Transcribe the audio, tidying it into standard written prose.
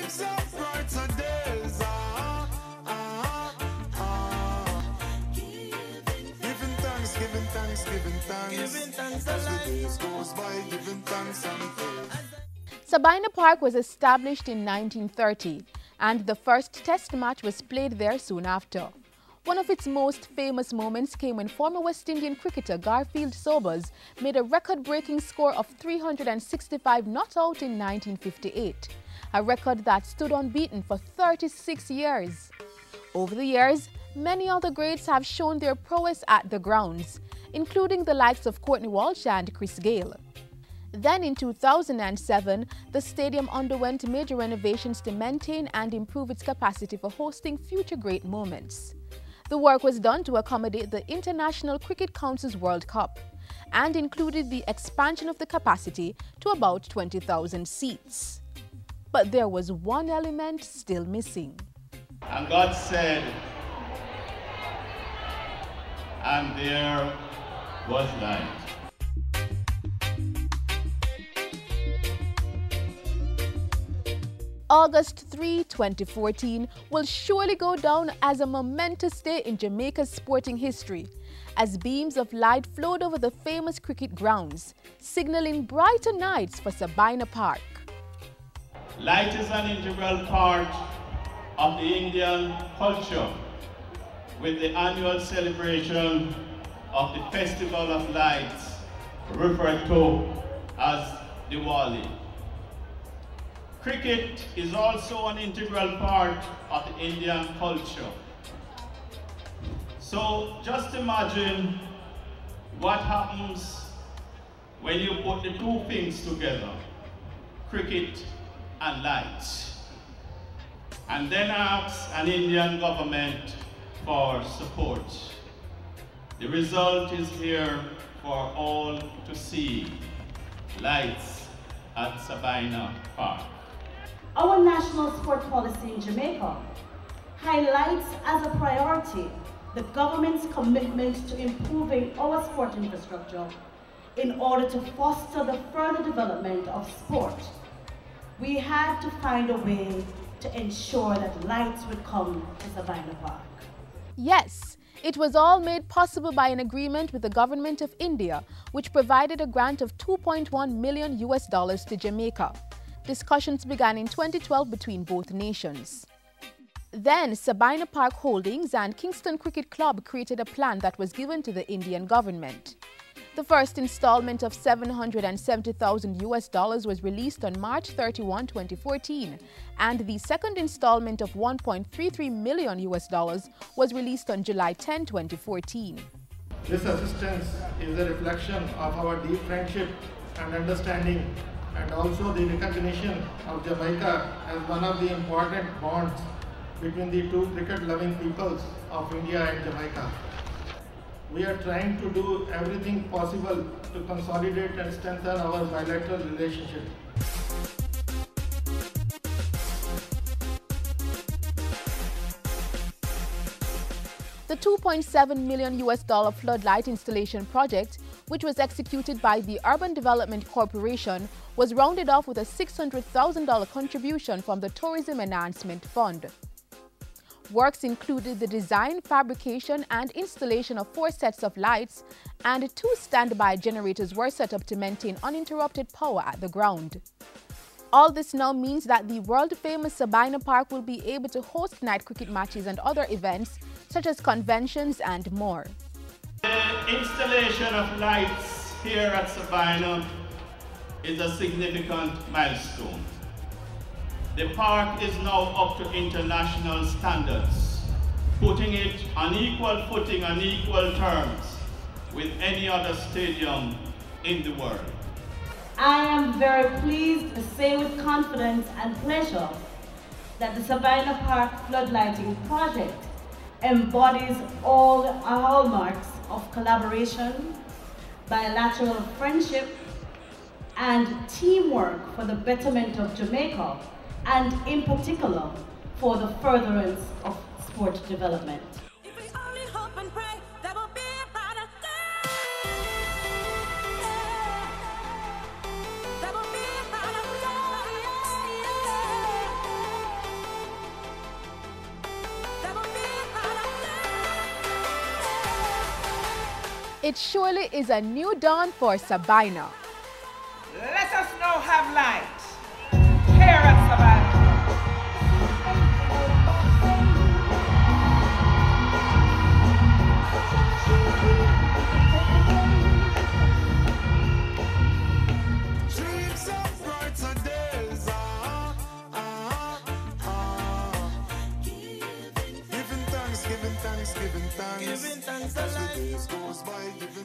brings up brighter days. Giving thanks, giving thanks, giving thanks. Giving thanks as the days goes by, giving thanks and praise. Sabina Park was established in 1930, and the first test match was played there soon after. One of its most famous moments came when former West Indian cricketer Garfield Sobers made a record-breaking score of 365 not out in 1958, a record that stood unbeaten for 36 years. Over the years, many other greats have shown their prowess at the grounds, including the likes of Courtney Walsh and Chris Gayle. Then in 2007, the stadium underwent major renovations to maintain and improve its capacity for hosting future great moments. The work was done to accommodate the International Cricket Council's World Cup and included the expansion of the capacity to about 20,000 seats. But there was one element still missing. And God said, and there was light. August 3, 2014 will surely go down as a momentous day in Jamaica's sporting history, as beams of light flowed over the famous cricket grounds, signaling brighter nights for Sabina Park. Light is an integral part of the Indian culture, with the annual celebration of the Festival of Lights, referred to as Diwali. Cricket is also an integral part of the Indian culture. So just imagine what happens when you put the two things together, cricket and lights, and then ask an Indian government for support. The result is here for all to see, lights at Sabina Park. Our national sport policy in Jamaica highlights as a priority the government's commitment to improving our sport infrastructure in order to foster the further development of sport. We had to find a way to ensure that lights would come to Sabina Park. Yes, it was all made possible by an agreement with the government of India, which provided a grant of $2.1 million to Jamaica. Discussions began in 2012 between both nations. Then, Sabina Park Holdings and Kingston Cricket Club created a plan that was given to the Indian government. The first installment of $770,000 was released on March 31, 2014, and the second installment of $1.33 million was released on July 10, 2014. This assistance is a reflection of our deep friendship and understanding, and also the recognition of Jamaica as one of the important bonds between the two cricket-loving peoples of India and Jamaica. We are trying to do everything possible to consolidate and strengthen our bilateral relationship. The $2.7 million floodlight installation project, which was executed by the Urban Development Corporation, was rounded off with a $600,000 contribution from the Tourism Enhancement Fund. Works included the design, fabrication, and installation of 4 sets of lights, and 2 standby generators were set up to maintain uninterrupted power at the ground. All this now means that the world-famous Sabina Park will be able to host night cricket matches and other events, such as conventions and more. The installation of lights here at Sabina is a significant milestone. The park is now up to international standards, putting it on equal footing and equal terms with any other stadium in the world. I am very pleased to say with confidence and pleasure that the Sabina Park Floodlighting Project embodies all the hallmarks of collaboration, bilateral friendship, and teamwork for the betterment of Jamaica, and in particular for the furtherance of sport development. It surely is a new dawn for Sabina. Let us now have light here at Sabina. Dreams of brighter days. Giving thanks, giving thanks, giving thanks. As the days goes by, giving